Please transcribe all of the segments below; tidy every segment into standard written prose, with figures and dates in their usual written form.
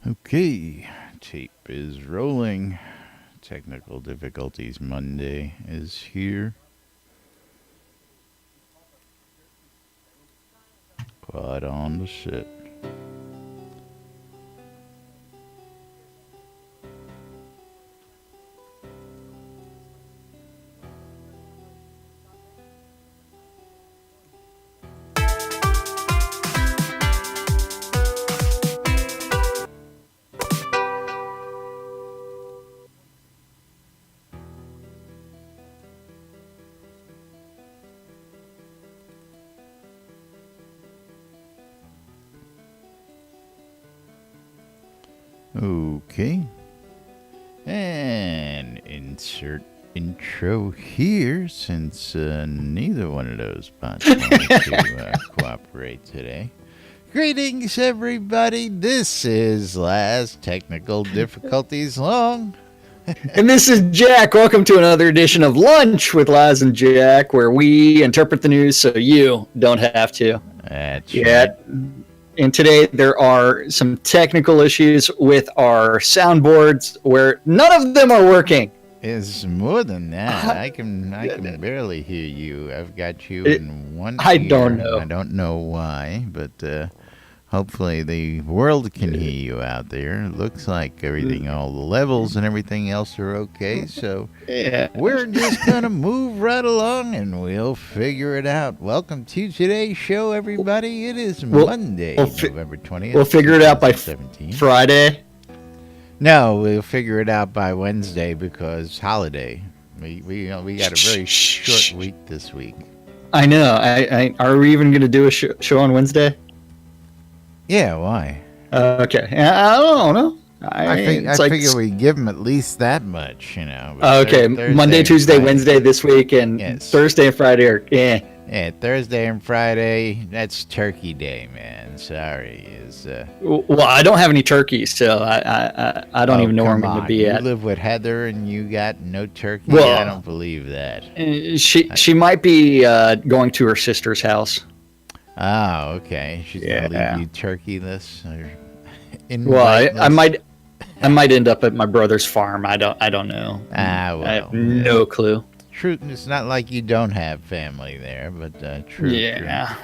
Okay, tape is rolling. Technical difficulties Monday is here. Quite on the shit. Okay. And insert intro here since neither one of those bots wanted to cooperate today. Greetings, everybody. This is Last Technical Difficulties Long. And this is Jack. Welcome to another edition of Lunch with Laz and Jack, where we interpret the news so you don't have to. That's right. And today there are some technical issues with our soundboards where none of them are working. It's more than that. I can barely hear you. I've got you in one ear. I don't know. I don't know why, but hopefully the world can hear you out there. It looks like everything, all the levels and everything else are okay. So we're just going to move right along and we'll figure it out. Welcome to today's show, everybody. It is Monday, November 20th. We'll figure it out by Friday. No, we'll figure it out by Wednesday because holiday. We got a very short week this week. I know. Are we even going to do a show on Wednesday? Yeah, why? Okay. I don't know. I figure we give them at least that much, you know. Okay, Monday, Tuesday, Wednesday this week, and Thursday and Friday are Yeah, Thursday and Friday, that's Turkey Day, man. Sorry. Well, I don't have any turkey, so I don't even know where I'm going to be at. You live with Heather and you got no turkey? Well, I don't believe that. She might be going to her sister's house. Oh, okay. She's going to leave you turkeyless? Well, I might end up at my brother's farm. I don't know. Well, I have no clue. Truth, it's not like you don't have family there, but true. Yeah.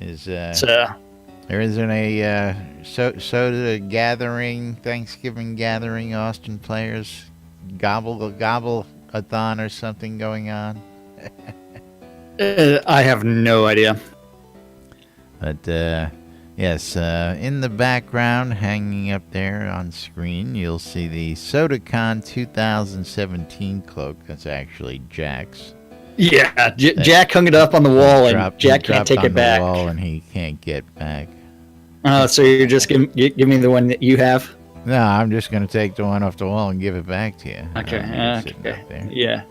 There isn't a soda gathering, Thanksgiving gathering, Austin Players gobble-a-thon or something going on? I have no idea. But yes, in the background, hanging up there on screen, you'll see the SodaCon 2017 cloak. That's actually Jack's. Yeah, Jack hung it up on the wall, and Jack can't take it back. Wall and he can't get back. Oh, so you're just give me the one that you have? No, I'm just going to take the one off the wall and give it back to you. Okay. Yeah.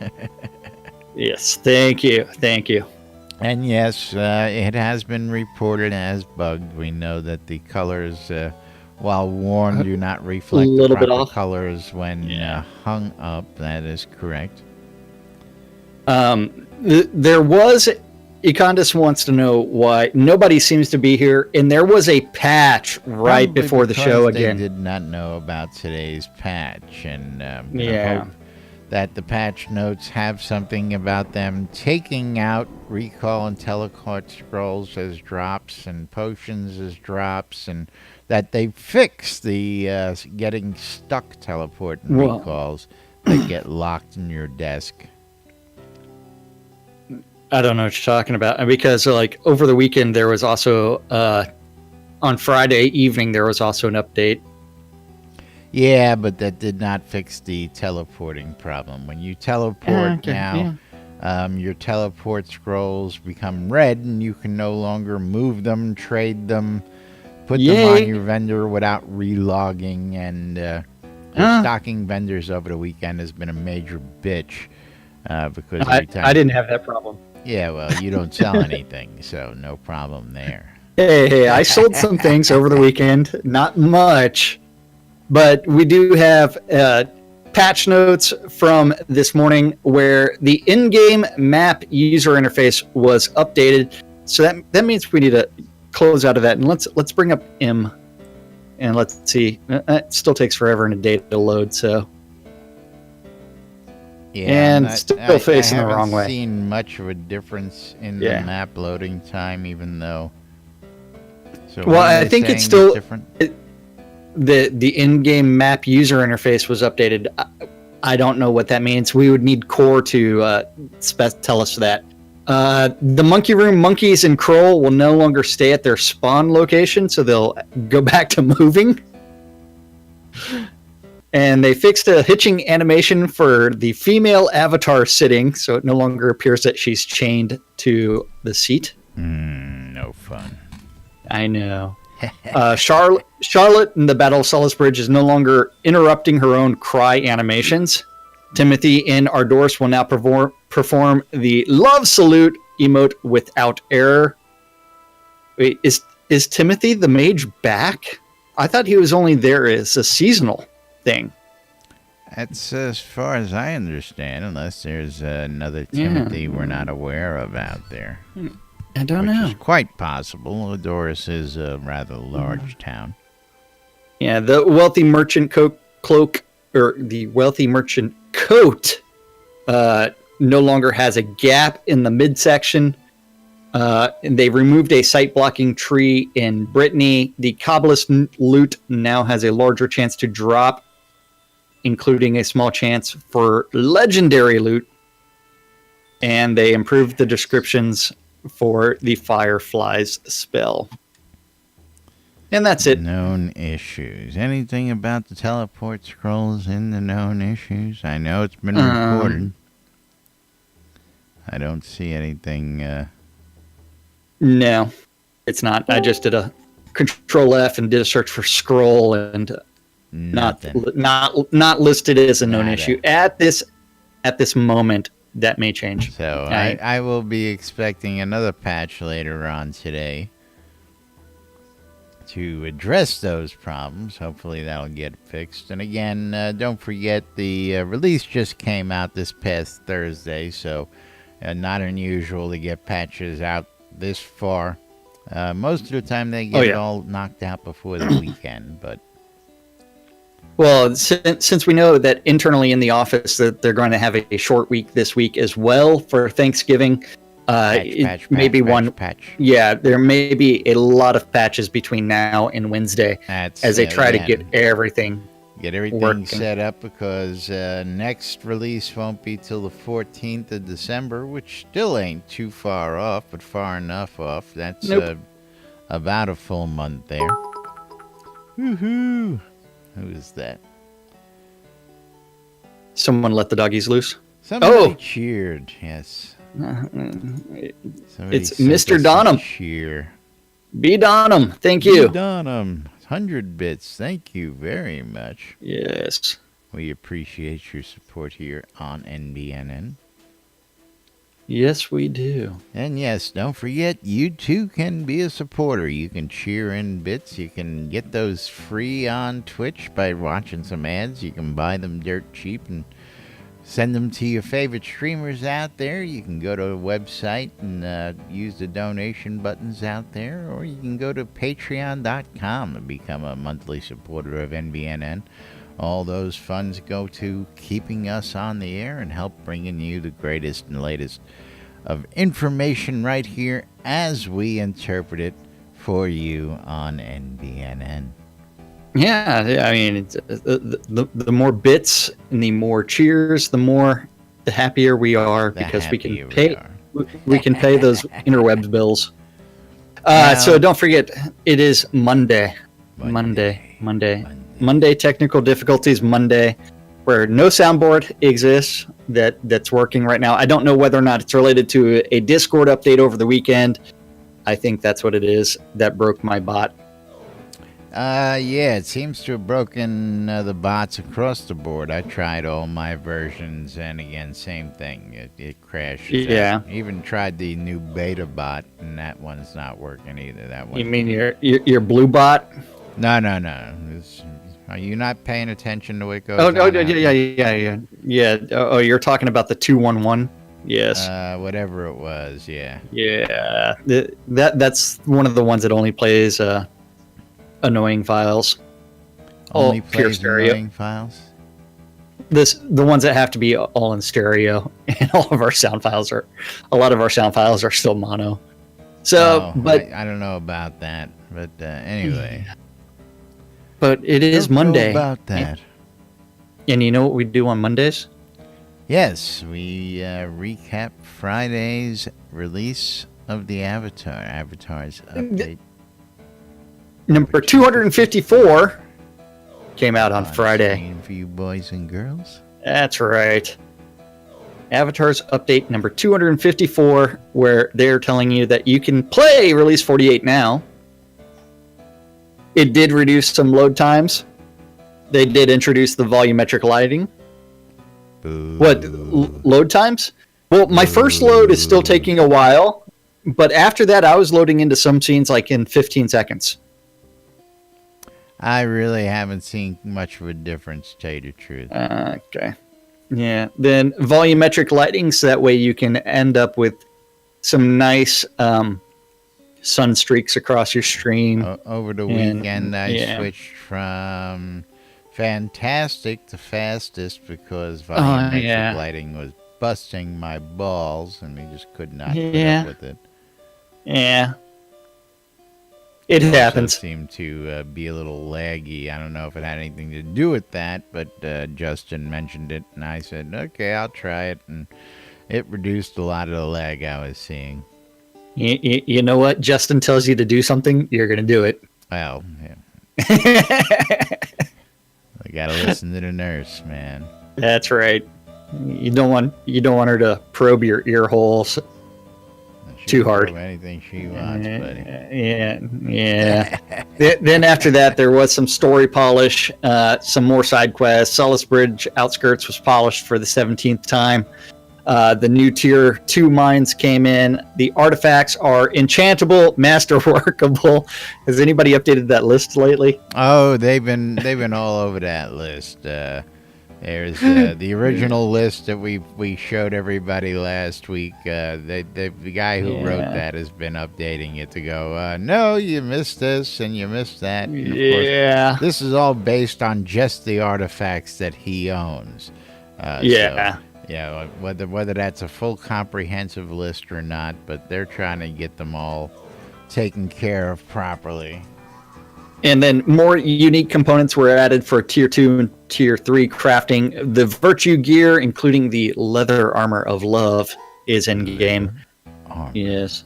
Yes, thank you. And yes, it has been reported as bugged. We know that the colors, while worn, do not reflect the proper colors when hung up. That is correct. There was... Econdas wants to know why nobody seems to be here, and there was a patch right before the show again. They did not know about today's patch, and I hope that the patch notes have something about them taking out recall and teleport scrolls as drops and potions as drops, and that they fix the getting stuck teleport and recalls that get locked in your desk. I don't know what you're talking about, because over the weekend there was also on Friday evening there was also an update. Yeah, but that did not fix the teleporting problem. When you teleport your teleport scrolls become red, and you can no longer move them, trade them, put them on your vendor without relogging. And stocking vendors over the weekend has been a major bitch because every time I didn't have that problem. Yeah, well, you don't sell anything, so no problem there. Hey, I sold some things over the weekend. Not much, but we do have patch notes from this morning where the in-game map user interface was updated. So that means we need to close out of that. And let's bring up M. And let's see, it still takes forever in a day to load, so. Yeah, and still facing the wrong way. I haven't seen much of a difference in the map loading time, even though. So well, I think it's still different. The in-game map user interface was updated. I don't know what that means. We would need Core to tell us that. The Monkey Room monkeys and Kroll will no longer stay at their spawn location, so they'll go back to moving. And they fixed a hitching animation for the female avatar sitting, so it no longer appears that she's chained to the seat. No fun. I know. Charlotte in the Battle of Salisbridge is no longer interrupting her own cry animations. Timothy in Ardors will now perform the love salute emote without error. Wait, is Timothy the mage back? I thought he was only there as a seasonal thing. That's as far as I understand, unless there's another Timothy we're not aware of out there. I don't know. Which is quite possible. Ardors is a rather large town. Yeah, the wealthy merchant cloak, or the wealthy merchant coat, no longer has a gap in the midsection. And they removed a sight-blocking tree in Brittany. The Cobblest loot now has a larger chance to drop, including a small chance for legendary loot. And they improved the descriptions for the Fireflies spell. And that's it. Known issues. Anything about the teleport scrolls in the known issues? I know it's been recorded. I don't see anything. No, it's not. I just did a Control F and did a search for scroll, and not listed as a known issue at this moment. That may change. So I will be expecting another patch later on today to address those problems. Hopefully that'll get fixed. And again, don't forget the release just came out this past Thursday, so not unusual to get patches out this far. Most of the time they get it all knocked out before the weekend, but well, since we know that internally in the office that they're going to have a short week this week as well for Thanksgiving, maybe one patch. Yeah, there may be a lot of patches between now and Wednesday as they try to get everything working. Set up, because next release won't be till the 14th of December, which still ain't too far off, but far enough off. That's about a full month there. Woohoo! Who is that? Someone let the doggies loose. Somebody cheered, yes. It's Mr. Donham. Cheer. B. Donham, thank you. B. Donham, 100 bits. Thank you very much. Yes. We appreciate your support here on NBNN. Yes, we do. And yes, don't forget, you too can be a supporter. You can cheer in bits. You can get those free on Twitch by watching some ads. You can buy them dirt cheap and send them to your favorite streamers out there. You can go to a website and use the donation buttons out there, or you can go to patreon.com and become a monthly supporter of NBNN. All those funds go to keeping us on the air and help bringing you the greatest and latest of information right here as we interpret it for you on NBNN. Yeah, I mean, it's, the more bits and the more cheers, the happier we are, because we can pay those interwebs bills. So don't forget, it is Monday. Monday technical difficulties Monday, where no soundboard exists that's working right now. I don't know whether or not it's related to a Discord update over the weekend. I think that's what it is that broke my bot. Yeah, it seems to have broken the bots across the board. I tried all my versions, and again, same thing. It crashed. Yeah. Even tried the new beta bot, and that one's not working either. That one. You mean your blue bot? No. Are you not paying attention to what goes on? Yeah. Oh, you're talking about the 211? Yes. Whatever it was, yeah. Yeah. That's one of the ones that only plays annoying files. Only pure plays stereo. annoying files. The ones that have to be all in stereo, and a lot of our sound files are still mono. So, but I don't know about that, but anyway. But it is Don't know Monday. about that. And you know what we do on Mondays? Yes, we recap Friday's release of the Avatar's update. Number 254 came out on Friday. For you boys and girls. That's right. Avatar's update number 254, where they're telling you that you can play Release 48 now. It did reduce some load times. They did introduce the volumetric lighting. Boo. What, load times? Well, my first load is still taking a while, but after that, I was loading into some scenes like in 15 seconds. I really haven't seen much of a difference, to tell you the truth. Okay. Yeah. Then volumetric lighting, so that way you can end up with some nice sun streaks across your stream. Over the weekend, I switched from fantastic to fastest because volumetric lighting was busting my balls, and we just could not put up with it. Yeah. It happens. Also seemed to be a little laggy. I don't know if it had anything to do with that, but Justin mentioned it, and I said, okay, I'll try it, and it reduced a lot of the lag I was seeing. You know what? Justin tells you to do something, you're going to do it. Well, yeah. I got to listen to the nurse, man. That's right. You don't want her to probe your ear holes too hard. Anything she wants, buddy. Yeah. Then after that, there was some story polish, some more side quests. Solace Bridge Outskirts was polished for the 17th time. The new tier 2 mines came in. The artifacts are enchantable, masterworkable. Has anybody updated that list lately? Oh, they've been all over that list. There's the original list that we showed everybody last week. The guy who wrote that has been updating it to go, no, you missed this and you missed that. And of course, this is all based on just the artifacts that he owns. So, whether that's a full comprehensive list or not, but they're trying to get them all taken care of properly. And then more unique components were added for Tier 2 and Tier 3 crafting. The Virtue gear, including the leather armor of love, is in game. Yes.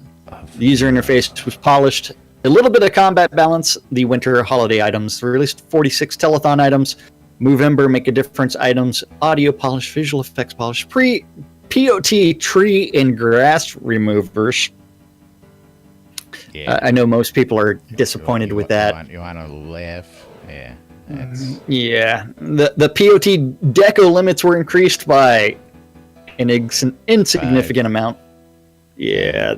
The user interface was polished. A little bit of combat balance. The winter holiday items. Released 46 telethon items. Movember Make a Difference items. Audio polish, visual effects polish. POT tree and grass removers. Yeah. I know most people are disappointed with that. You want to laugh? Yeah. Yeah. The POT deco limits were increased by an insignificant amount. Yeah.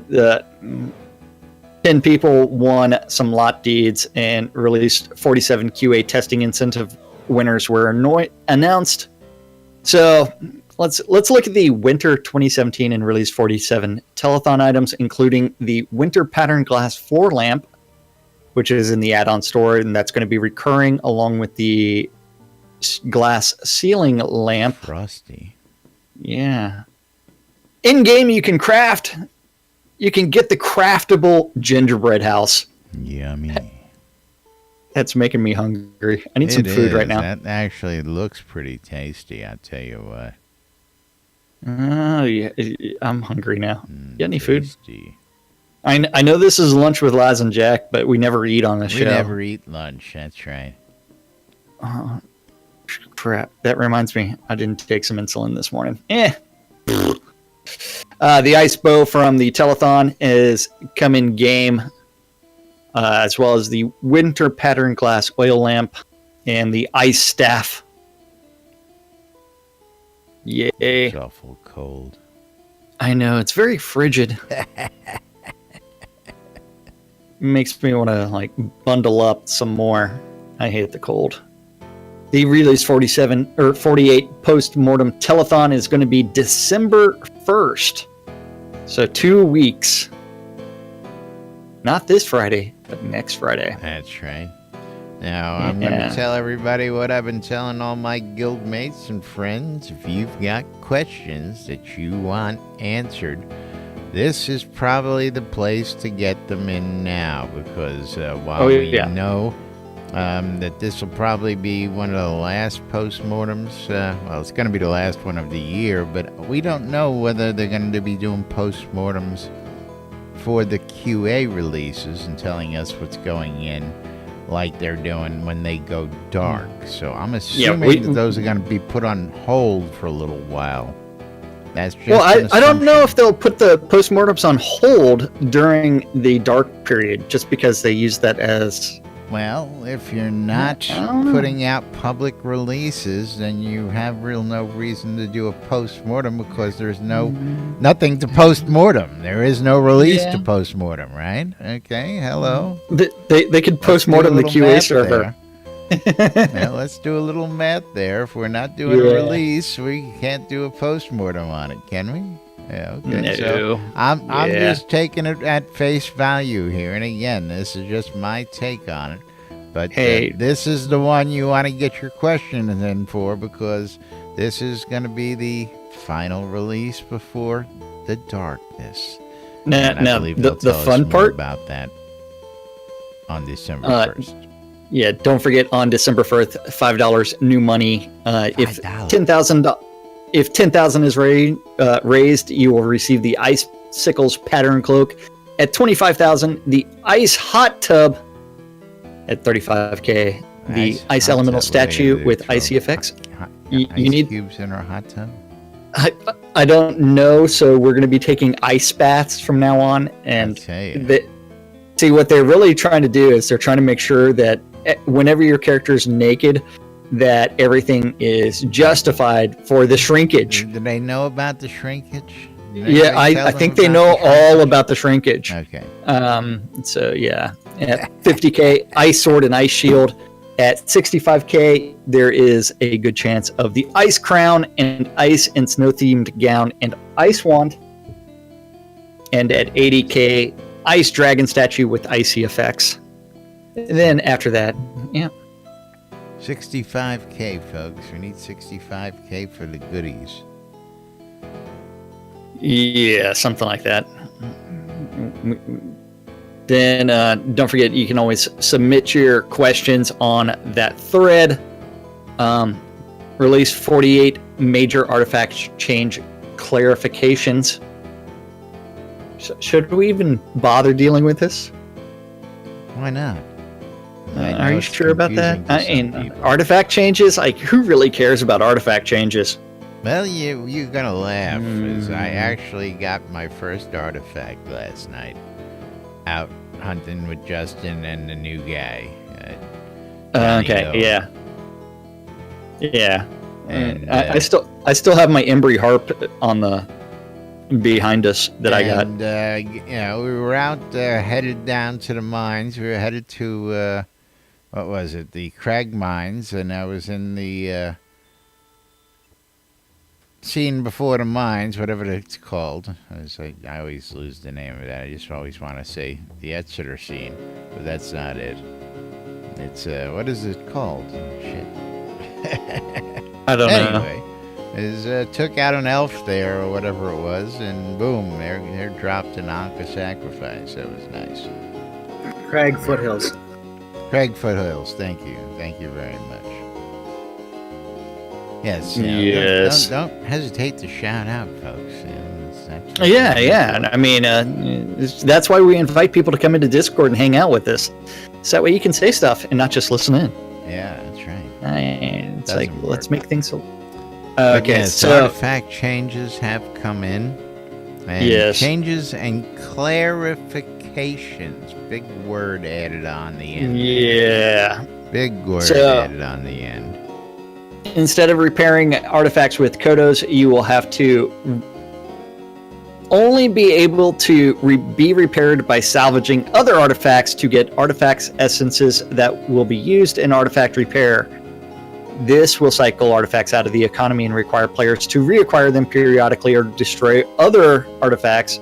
10 people won some lot deeds and released 47 QA testing incentive winners were announced. So let's look at the winter 2017 and release 47 telethon items, including the winter pattern glass floor lamp, which is in the add-on store, and that's going to be recurring along with the glass ceiling lamp. Frosty. Yeah. In game, you can craft. You can get the craftable gingerbread house. Yummy. That's making me hungry. I need some food right now. That actually looks pretty tasty, I'll tell you what. Oh, yeah. I'm hungry now. Got any food? Tasty. I know this is lunch with Laz and Jack, but we never eat on this show. We never eat lunch, that's right. Crap. That reminds me. I didn't take some insulin this morning. The ice bow from the telethon is come in game, as well as the winter pattern glass oil lamp and the ice staff. Yay. It's awful cold. I know, it's very frigid. Makes me want to bundle up some more. I hate the cold. The release 47 or 48 post-mortem telethon is going to be December 1st. So 2 weeks. Not this Friday, but next Friday. That's right. Now, I'm going to tell everybody what I've been telling all my guild mates and friends. If you've got questions that you want answered, this is probably the place to get them in now, because while we know that this will probably be one of the last postmortems, well, it's going to be the last one of the year, but we don't know whether they're going to be doing postmortems for the QA releases and telling us what's going in like they're doing when they go dark. So I'm assuming that those are going to be put on hold for a little while. That's just I don't know if they'll put the postmortems on hold during the dark period, just because they use that as... Well, if you're not putting out public releases, then you have no reason to do a postmortem, because there's nothing to postmortem. There is no release to postmortem, right? Okay, hello. They could postmortem the QA server. Well, let's do a little math there. If we're not doing a release, we can't do a postmortem on it, can we? Yeah, okay. No. So I'm just taking it at face value here. And again, this is just my take on it. But this is the one you want to get your questions in for, because this is going to be the final release before the darkness. Now the fun part about that on December 1st. Yeah, don't forget on December 1st, $5 new money. If $10,000 is raised, you will receive the Icicles pattern cloak. At $25,000, the ice hot tub. At $35K, the ice elemental statue with icy effects. You need cubes in our hot tub. I don't know, so we're going to be taking ice baths from now on. And see, what they're really trying to do is they're trying to make sure that whenever your character is naked, that everything is justified for the shrinkage. Do they know about the shrinkage? Yeah, I think they know all about the shrinkage. Okay. So yeah, at $50K, ice sword and ice shield. At $65K, there is a good chance of the ice crown and ice and snow themed gown and ice wand. And at $80K, ice dragon statue with icy effects. And then after that, yeah. 65K, folks. We need 65K for the goodies. Yeah, something like that. Then don't forget, you can always submit your questions on that thread. Release 48 major artifact change clarifications. Should we even bother dealing with this? Why not? Are you sure about that? Artifact changes? Like, who really cares about artifact changes? Well, you're going to laugh, because I actually got my first artifact last night out hunting with Justin and the new guy. Okay, yeah. And I still have my Embry harp on the behind us that I got. We were out headed down to the mines. We were headed to what was it? The Crag Mines, and I was in the scene before the mines, whatever it's called. I always lose the name of that. I just always want to say the Exeter scene, but that's not it. It's what is it called? Shit. I don't know. Anyway, took out an elf there or whatever it was, and boom, there dropped an Anka sacrifice. That was nice. Crag Foothills. Crag Foothills. Thank you very much. Yes. Yes. Don't hesitate to shout out, folks. Yeah. I mean, that's why we invite people to come into Discord and hang out with us. So that way you can say stuff and not just listen in. Yeah, that's right. It's like, let's make things so. Okay, yes, so artifact changes have come in. And changes and clarifications. Big word added on the end. Yeah. Big word added on the end. Instead of repairing artifacts with Kodos, you will have to only be able to be repaired by salvaging other artifacts to get artifacts essences that will be used in artifact repair. This will cycle artifacts out of the economy and require players to reacquire them periodically or destroy other artifacts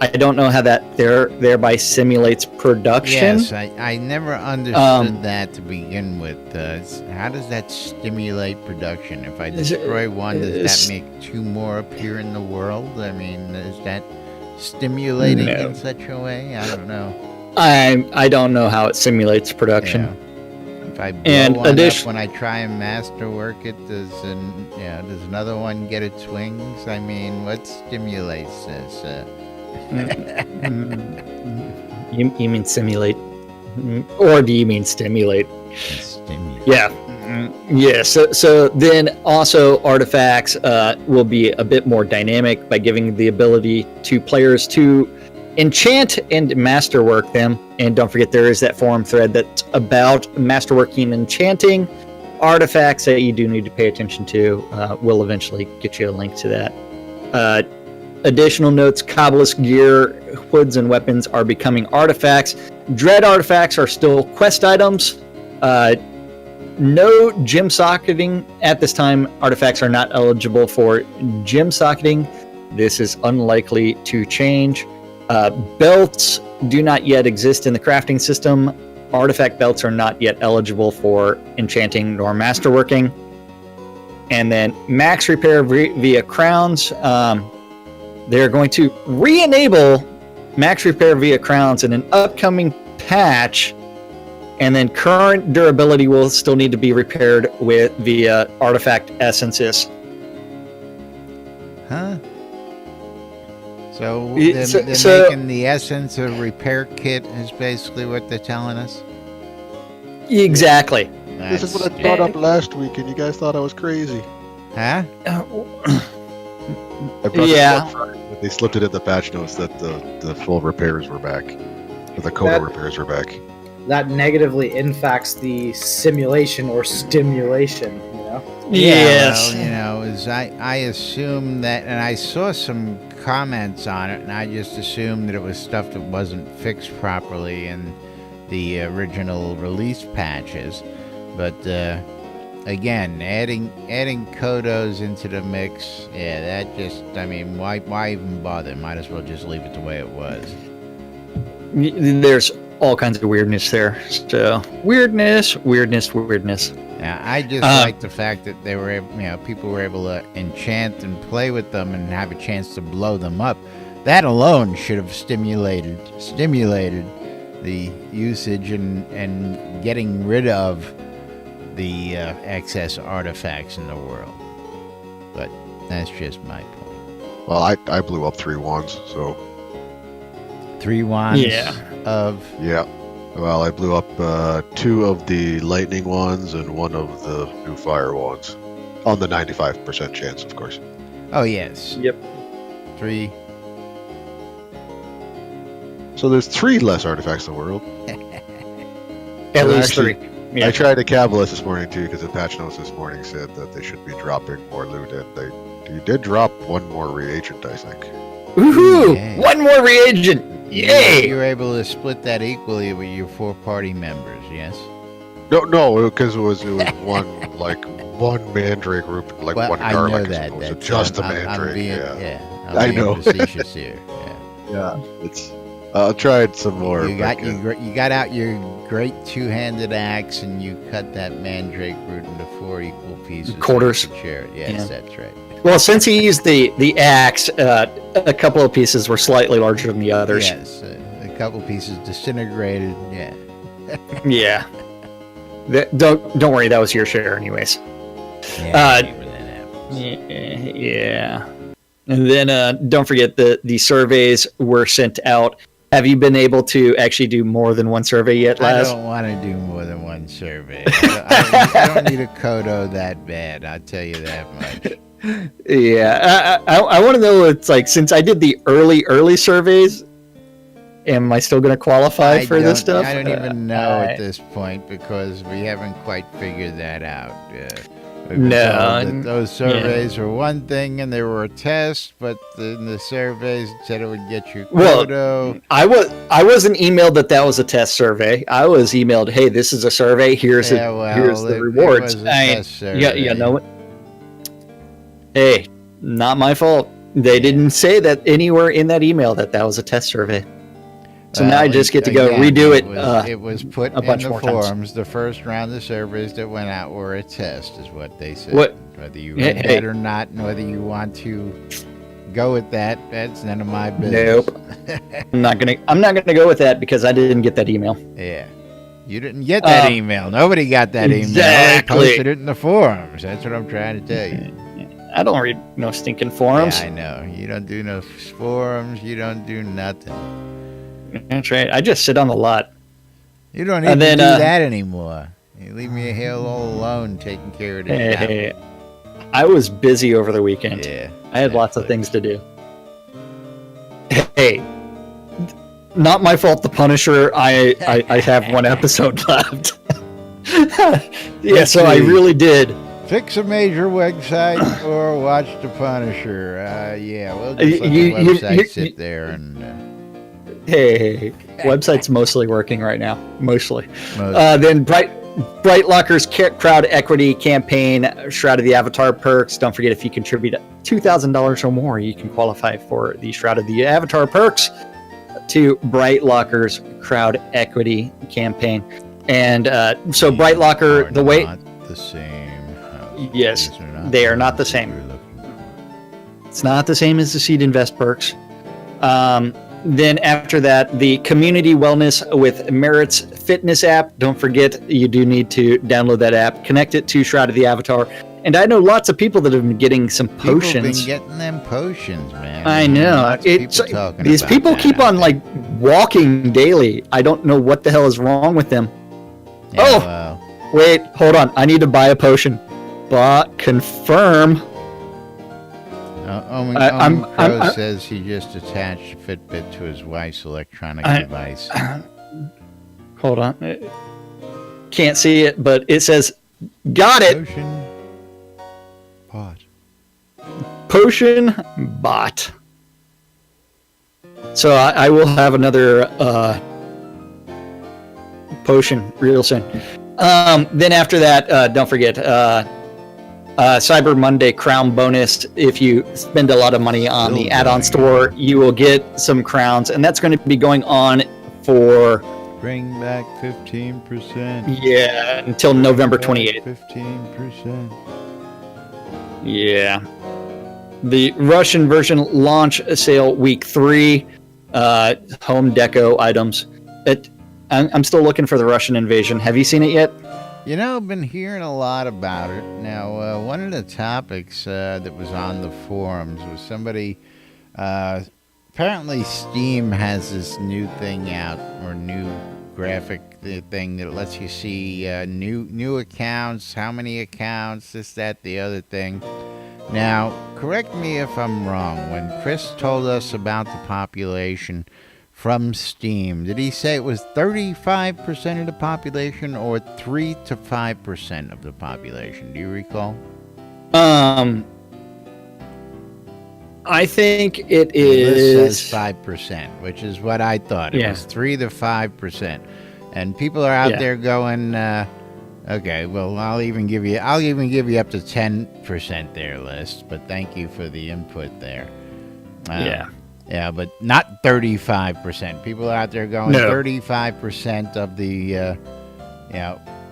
I don't know how that thereby simulates production. Yes, I never understood that to begin with. How does that stimulate production? If I destroy one, does that make two more appear in the world? I mean, is that stimulating in such a way? I don't know. I don't know how it simulates production. Yeah. If I blow one up when I try and masterwork it, does another one get its wings? I mean, what stimulates this? You mean simulate, or do you mean stimulate? Stimulate. Yeah. Yeah. So then also artifacts will be a bit more dynamic by giving the ability to players to enchant and masterwork them. And don't forget, there is that forum thread that's about masterworking and enchanting artifacts that you do need to pay attention to. We'll eventually get you a link to that. Additional notes: Kabbalist gear, hoods, and weapons are becoming artifacts. Dread artifacts are still quest items. No gym socketing at this time. Artifacts are not eligible for gym socketing. This is unlikely to change. Belts do not yet exist in the crafting system. Artifact belts are not yet eligible for enchanting nor masterworking. And then max repair via crowns. They're going to re-enable max repair via crowns in an upcoming patch. And then current durability will still need to be repaired via artifact essences. Huh? So they're making the essence a repair kit is basically what they're telling us? Exactly. This is what I brought up last week, and you guys thought I was crazy. Huh? I brought this up Friday, but they slipped it in the patch notes that the full repairs were back. Or the Kodo repairs were back. That negatively impacts the simulation or stimulation, you know? Yes. Well, I assume that, and I saw some comments on it, and I just assumed that it was stuff that wasn't fixed properly in the original release patches. But again, adding Kodos into the mix, that just, I mean, why even bother? Might as well just leave it the way it was. There's all kinds of weirdness there. So weirdness. Yeah, I just like the fact that they were, people were able to enchant and play with them and have a chance to blow them up. That alone should have stimulated the usage and getting rid of the excess artifacts in the world. But that's just my point. Well, I blew up 3 wands, so 3 wands. Yeah. Yeah. Well, I blew up 2 of the lightning wands and 1 of the new fire wands. On the 95% chance, of course. Oh, yes. Yep. 3. So there's 3 less artifacts in the world. At least 3. Yeah. I tried a Kabbalist this morning too, because the patch notes this morning said that they should be dropping more loot, and you did drop 1 more reagent, I think. Woohoo! Yay. 1 more reagent! Yay! You were able to split that equally with your 4 party members, yes? No, because it was one one mandrake group, like Well, one I garlic. know I that. suppose. That's, Just a I'm mandrake. being, I'm I being know. facetious here. Yeah. It's. I tried some more. You got out your great 2-handed axe and you cut that mandrake root into 4 equal pieces. Quarters. So you could share it. Yes, that's right. Well, since he used the axe, a couple of pieces were slightly larger than the others. Yes, a couple pieces disintegrated. Yeah. Yeah. Don't worry, that was your share, anyways. Yeah. Whenever that happens. Yeah. And then don't forget the surveys were sent out. Have you been able to actually do more than 1 survey yet, Laz? I don't want to do more than 1 survey. I don't need a Kodo that bad. I'll tell you that much. Yeah, I want to know. It's like, since I did the early surveys, am I still going to qualify for this stuff? I don't even know at this point, because we haven't quite figured that out. Those surveys were one thing and they were a test, but in the surveys it said it would get you Kodo. Well, I wasn't emailed that was a test survey. I was emailed, hey, this is a survey. Here's the rewards. It was a test survey. Yeah, you know what? Hey, not my fault. They didn't say that anywhere in that email that was a test survey. So now I just get to go redo it. It was put a in bunch the more times. forums. The first round of surveys that went out were a test, is what they said. What? Whether you read that or not, and whether you want to go with that, that's none of my business. Nope. I'm not gonna go with that because I didn't get that email. Yeah. You didn't get that email. Nobody got that email. Exactly. They posted it in the forums. That's what I'm trying to tell you. I don't read no stinking forums. Yeah, I know. You don't do no forums. You don't do nothing. That's right. I just sit on the lot. You don't even do that anymore. You leave me hell all alone taking care of this. Hey, I was busy over the weekend. Yeah. I had lots of things to do. Hey, not my fault. The Punisher. I have one episode left. Yeah, so I really did. Fix a major website or watch The Punisher. Yeah, we'll just let the website sit there and... Hey, website's mostly working right now. Mostly. Then Bright Locker's crowd equity campaign, Shroud of the Avatar perks. Don't forget, if you contribute $2,000 or more, you can qualify for the Shroud of the Avatar perks to Bright Locker's crowd equity campaign. And so Bright Locker, the way... Not the same. Yes, they are not the same. It's not the same as the Seed Invest perks. Then after that, the Community Wellness with Merits Fitness app. Don't forget, you do need to download that app, connect it to Shroud of the Avatar. And I know lots of people that have been getting some potions. People been getting them potions, man. I know. These people keep on like walking daily. I don't know what the hell is wrong with them. Yeah, wait, hold on. I need to buy a potion. But confirm. Owen Crow says he just attached a Fitbit to his wife's electronic device. Hold on. Can't see it, but it says, got it. Potion bot. Potion bot. So I will have another potion real soon. Then after that, don't forget, Cyber Monday crown bonus. If you spend a lot of money on the add-on store, you will get some crowns, and that's going to be going on for... Bring back 15%. Yeah, until November 28th. 15%. Yeah. The Russian version launch sale week 3. Home deco items. I'm still looking for the Russian invasion. Have you seen it yet? You know, I've been hearing a lot about it. Now, one of the topics that was on the forums was somebody... apparently Steam has this new thing out, or new graphic thing that lets you see new accounts, how many accounts, this, that, the other thing. Now, correct me if I'm wrong. When Chris told us about the population from Steam, did he say it was 35% of the population or 3 to 5% of the population? Do you recall? I think it is... This says 5%, which is what I thought. It was 3 to 5%. And people are out there going, okay, well, I'll even give you up to 10% there, List, but thank you for the input there. Yeah, but not 35%. People are out there going 35% of the,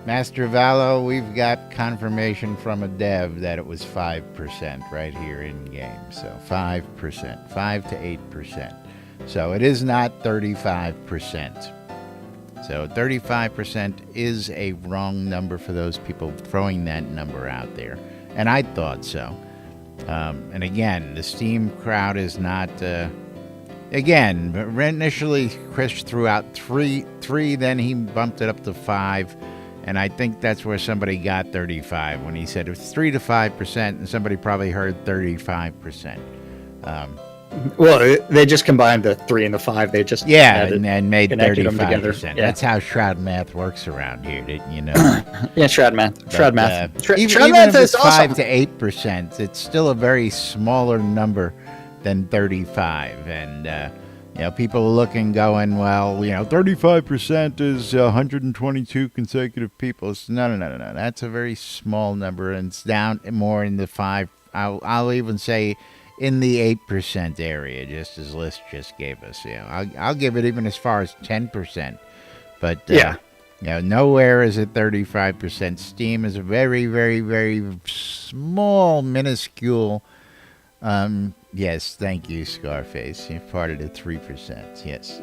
Master Valo, we've got confirmation from a dev that it was 5% right here in game. So 5%, 5 to 8%. So it is not 35%. So 35% is a wrong number for those people throwing that number out there. And I thought so. And again, the Steam crowd is not... again, initially Chris threw out three, then he bumped it up to 5. And I think that's where somebody got 35 when he said it's 3 to 5%, and somebody probably heard 35%. Well, they just combined the 3 and the 5. They just and made 35%. Yeah. That's how Shroud math works around here, didn't you know? Yeah, Shroud math. Shroud math. Even if it's 5 to 8%, it's still a very smaller number than 35, and people are looking, going, well, 35% is 122 consecutive people. It's, no. That's a very small number, and it's down more in the 5. I'll even say in the 8% area, just as List just gave us. I'll give it even as far as 10%. But nowhere is it 35%. Steam is a very, very, very small, minuscule. Yes, thank you, Scarface. You're part of the 3%. Yes.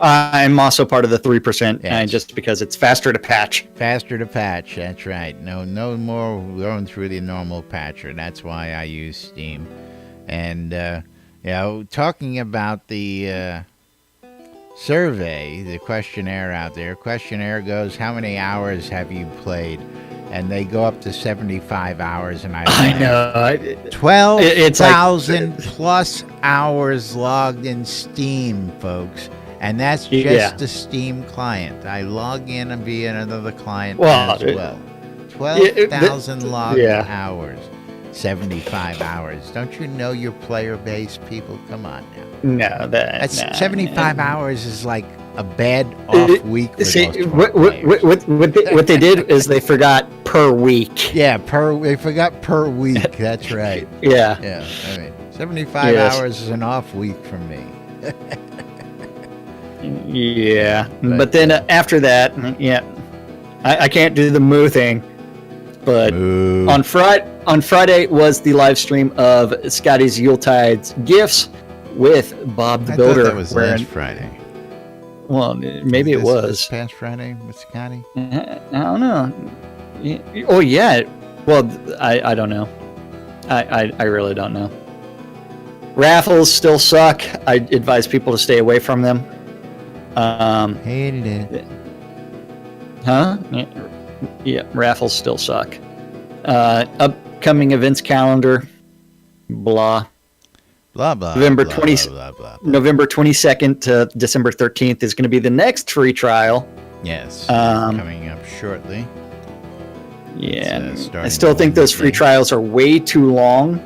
I'm also part of the 3%, Yes. just because it's faster to patch. Faster to patch. That's right. No more going through the normal patcher. That's why I use Steam. And talking about the survey, the questionnaire out there. Questionnaire goes, how many hours have you played? And they go up to 75 hours, and I know. 12,000 plus hours logged in Steam, folks. And that's just the Steam client. I log in via another client as well. 12,000 logged hours. 75 hours. Don't you know your player base, people? Come on now. No, that's 75 hours is like a bad off week. What they did is they forgot per week. Yeah, they forgot per week. That's right. Yeah. I mean, 75 hours is an off week for me. Yeah, but then after that, I can't do the moo thing. But on Friday was the live stream of Scotty's Yuletide's Gifts with Bob the Builder. I thought that was last Friday. Well, maybe it was this past Friday with Scotty. I don't know. Oh yeah. Well, I don't know. I really don't know. Raffles still suck. I advise people to stay away from them. Hated it. Huh? Yeah, raffles still suck. Upcoming events calendar, blah. Blah, blah, November blah, 20, blah, blah, blah. November 22nd to December 13th is going to be the next free trial. Yes, coming up shortly. Yeah, I still think those free trials are way too long.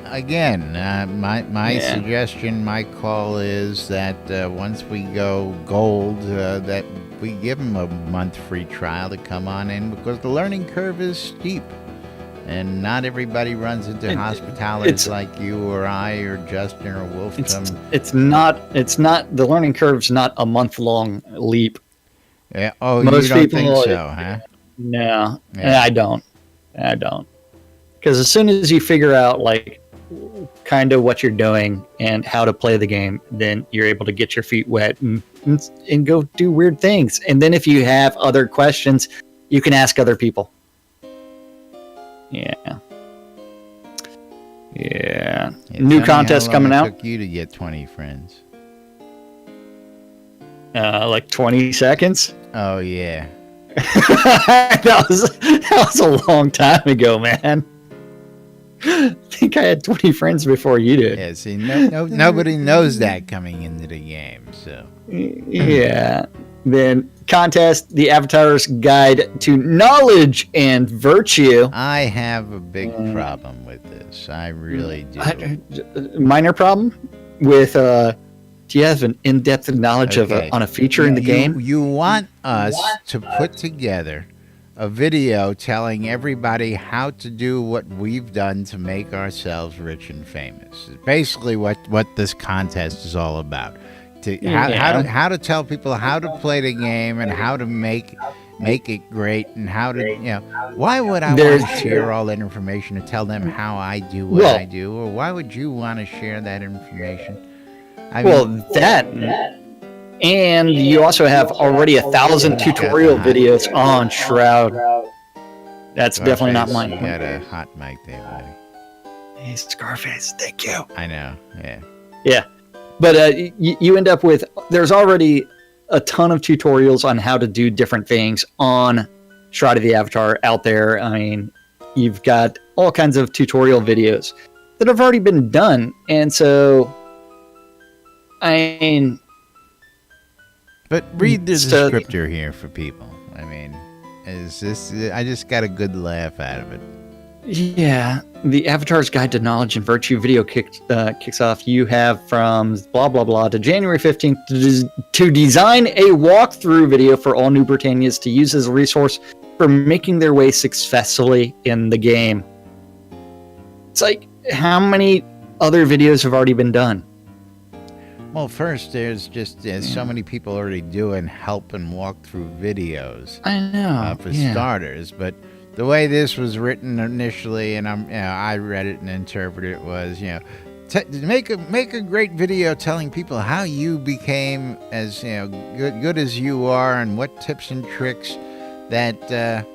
Again, my suggestion, my call is that once we go gold, that we give them a month free trial to come on in, because the learning curve is steep, and not everybody runs into hospitalities like you or I or Justin or Wolfcom. It's not. The learning curve's not a month-long leap. Yeah. Oh, most you don't people, think so, huh? No, I don't. Because as soon as you figure out kind of what you're doing and how to play the game, then you're able to get your feet wet and go do weird things. And then if you have other questions, you can ask other people. Yeah. New contest coming out. It took you to get 20 friends. 20 seconds. Oh yeah. that was a long time ago, man. I think I had 20 friends before you did. Yeah, see, nobody knows that coming into the game, so. Yeah. Then contest, the Avatar's Guide to Knowledge and Virtue. I have a big problem with this. I really do. Minor problem with, do you have an in-depth knowledge on a feature in the game? You want us to put together a video telling everybody how to do what we've done to make ourselves rich and famous. Basically what this contest is all about. How to tell people how to play the game and how to make it great, and how to, why would I want to share all that information to tell them how I do what I do? Or why would you want to share that information? And you also have already 1,000 tutorial videos on Shroud. That's definitely not mine. You got a hot mic there, buddy. Hey, Scarface, thank you. I know, yeah. Yeah, but you end up with, there's already a ton of tutorials on how to do different things on Shroud of the Avatar out there. I mean, you've got all kinds of tutorial videos that have already been done, and so, I mean... But read the descriptor here for people. I mean, I just got a good laugh out of it. Yeah, the Avatar's Guide to Knowledge and Virtue video kicks off. You have from blah, blah, blah to January 15th to design a walkthrough video for all New Britannians to use as a resource for making their way successfully in the game. It's like, how many other videos have already been done? Well, first, there's so many people already doing help and walkthrough videos. I know. For starters, but the way this was written initially, and I read it and interpreted it was, make a great video telling people how you became as good as you are, and what tips and tricks that.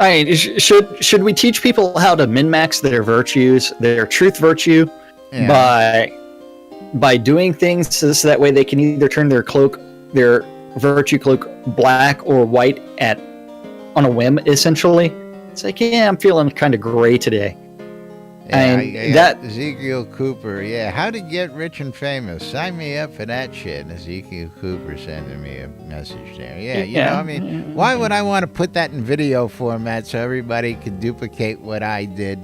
I mean, should we teach people how to min-max their virtues, their truth virtue, by doing things so that way they can either turn their virtue cloak black or white on a whim, essentially? It's like, I'm feeling kind of gray today. That Ezekiel Cooper, how to get rich and famous. Sign me up for that shit. Ezekiel Cooper sending me a message there. Why would I want to put that in video format so everybody could duplicate what I did?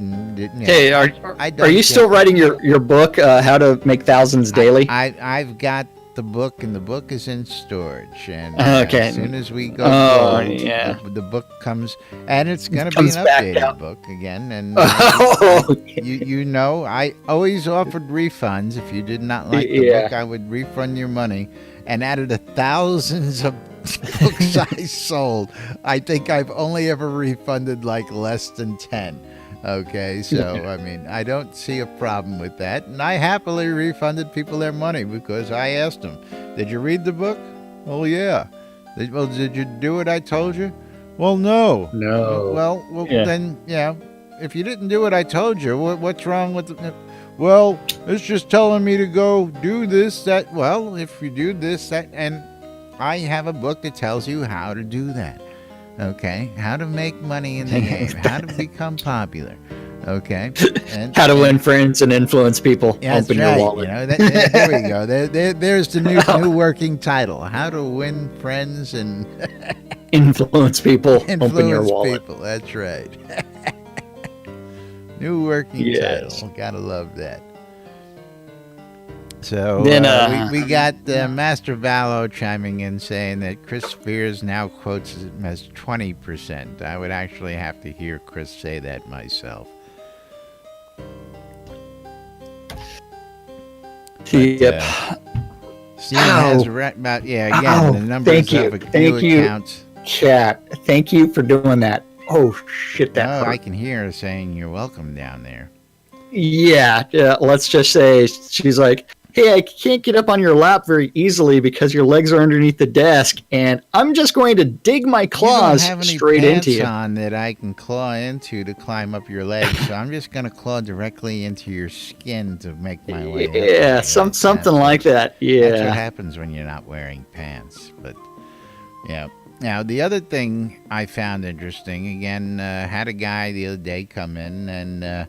Hey, are you still writing your book, How to Make Thousands Daily? I've got the book, and the book is in storage, and as soon as we go the book comes, and it's going to be an updated book again, and I always offered refunds. If you did not like the book, I would refund your money, and out of the thousands of books I sold, I think I've only ever refunded like less than 10. Okay, so I don't see a problem with that, and I happily refunded people their money because I asked them, "Did you read the book?" "Well, yeah." "Well, did you do what I told you?" "Well, no." Well, then, if you didn't do what I told you, what's wrong with it? "Well, it's just telling me to go do this, that." "Well, if you do this, that," and I have a book that tells you how to do that. Okay, how to make money in the game, how to become popular. Okay, and how to win friends and influence people. That's open right. Your wallet. There we go. There's the new working title: How to Win Friends and Influence People. Open your wallet. People. That's right. New working title. Gotta love that. So then we got Master Vallo chiming in saying that Chris Spears now quotes him as 20%. I would actually have to hear Chris say that myself. Yep. Steve has about the numbers of a few accounts. Chat. Thank you for doing that. Oh shit! I can hear her saying you're welcome down there. Yeah. Let's just say she's like, "Hey, I can't get up on your lap very easily because your legs are underneath the desk, and I'm just going to dig my claws straight into you." I don't have any pants on that I can claw into to climb up your legs, so I'm just going to claw directly into your skin to make my way up. Yeah, something like that. Yeah, that's what happens when you're not wearing pants. But yeah. Now the other thing I found interesting, again, had a guy the other day come in, and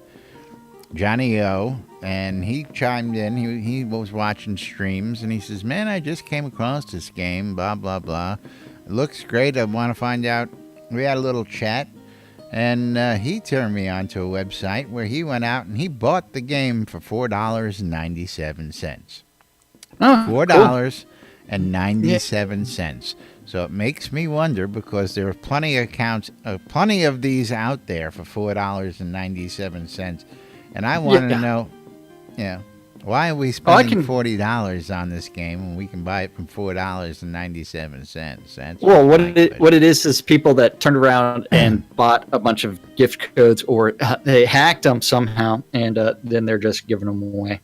Johnny O, and he chimed in. He was watching streams, and he says, "Man, I just came across this game, blah, blah, blah. It looks great. I want to find out." We had a little chat, and he turned me onto a website where he went out and he bought the game for $4.97. $4.97. So it makes me wonder, because there are plenty of these out there for $4.97. And I want to know, why are we spending $40 on this game when we can buy it from $4.97? Well, what it is people that turned around and bought a bunch of gift codes, or they hacked them somehow, and then they're just giving them away.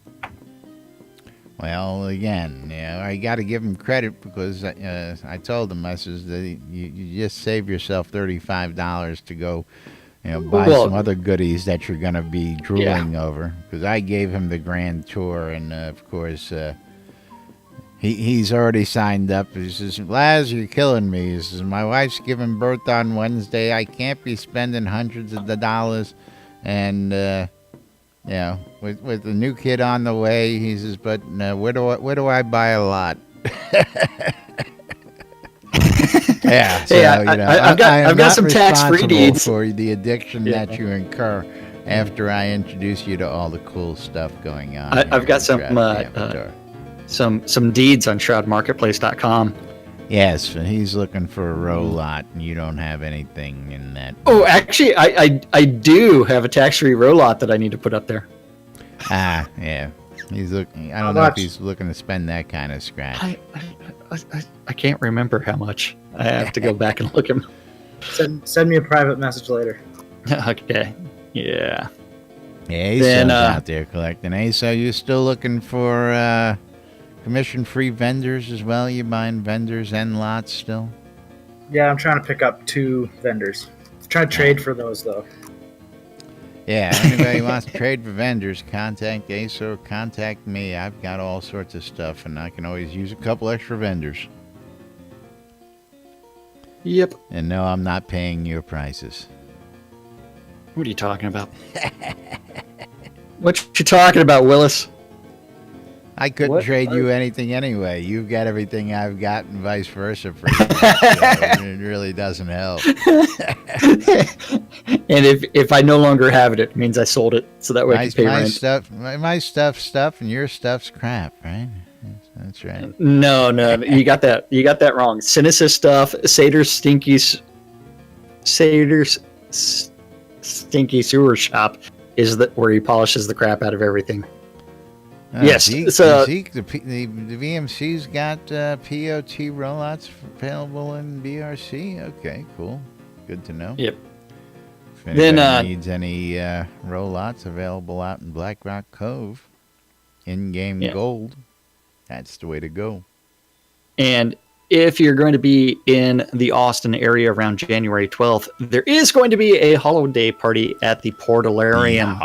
Well, again, I got to give them credit, because I told them, I says, that you just save yourself $35 to go. Buy some other goodies that you're going to be drooling over. Because I gave him the grand tour, and of course, he's already signed up. He says, "Laz, you're killing me." He says, "My wife's giving birth on Wednesday. I can't be spending hundreds of the dollars." And, with the new kid on the way, he says, "But where do I buy a lot?" Yeah, so, I've got some tax-free deeds for the addiction that you incur after I introduce you to all the cool stuff going on. I've got some deeds on ShroudMarketplace.com. Yes, he's looking for a row lot, and you don't have anything in that. Oh, actually, I do have a tax-free row lot that I need to put up there. Ah, yeah. He's looking. I How don't know if much? he's looking to spend that kind of scratch. I can't remember how much. I have to go back and look him. Send me a private message later. Okay. Yeah. Yeah, he's Then, out there collecting. Hey, so you still looking for commission-free vendors as well? You buying vendors and lots still? Yeah, I'm trying to pick up 2 vendors. Try to trade for those though. Yeah, anybody wants to trade for vendors, contact Ace or contact me. I've got all sorts of stuff, and I can always use a couple extra vendors. Yep. And no, I'm not paying your prices. What are you talking about? What you talking about, Willis? I couldn't What? trade you anything anyway. You've got everything I've got, and vice versa for you. So it really doesn't help. And if I no longer have it, it means I sold it, so that way I can pay My rent. stuff, my stuff, and your stuff's crap, right? That's right. No, you got that. You got that wrong. Sinis's stuff, Sater's stinky sewer shop is where he polishes the crap out of everything. Yes, so- Zeke, the VMC's got POT rollouts available in BRC. Okay, cool. Good to know. Yep. If anybody Then, needs any rollouts available out in Black Rock Cove, in-game Yeah. gold, that's the way to go. And if you're going to be in the Austin area around January 12th, there is going to be a holiday party at the Portalarium.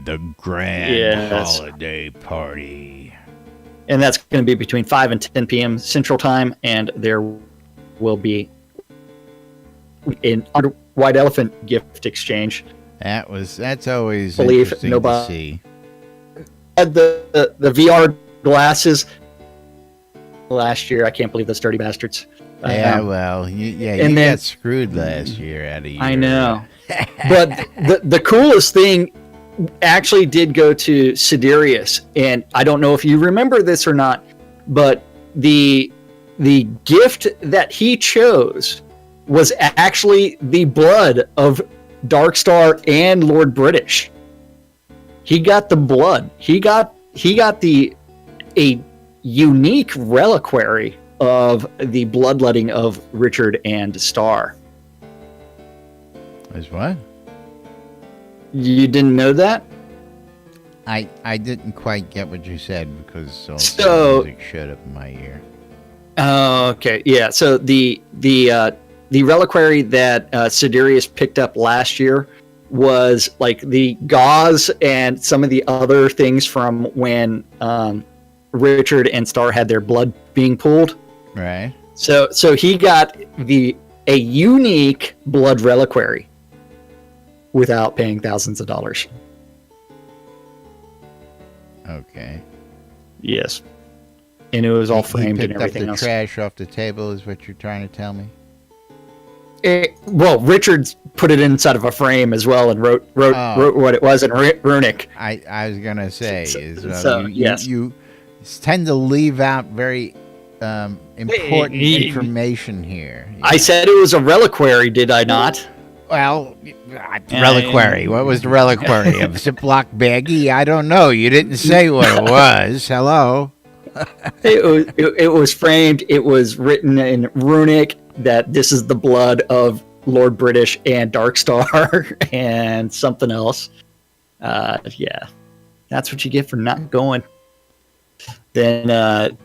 The grand Yes. holiday party. And that's going to be between 5 and 10 p.m. Central Time. And there will be an White Elephant gift exchange. That's always Believe interesting nobody- to see. The VR glasses last year. I can't believe those dirty bastards. Yeah, well, you and then- got screwed last year out of your. I know. But the coolest thing actually did go to Siderius, and I don't know if you remember this or not, but the gift that he chose was actually the blood of Darkstar and Lord British. He got the blood. He got a unique reliquary of the bloodletting of Richard and Star. Is what? You didn't know that? I didn't quite get what you said because all So- the music showed up in my ear. Oh, okay. Yeah. So the reliquary that Siderius picked up last year was like the gauze and some of the other things from when Richard and Star had their blood being pulled. Right. So he got a unique blood reliquary without paying thousands of dollars. Okay. Yes. And it was all framed he and picked everything up the else. trash off the table is what you're trying to tell me? Well, Richards put it inside of a frame as well and wrote what it was in runic. I was gonna say is yes. you tend to leave out very important information here. I said it was a reliquary, did I not? Well, reliquary. What was the reliquary? A Ziploc baggie? I don't know. You didn't say what it was. Hello. It was framed. It was written in runic that this is the blood of Lord British and Darkstar and something else. Yeah, that's what you get for not going. Then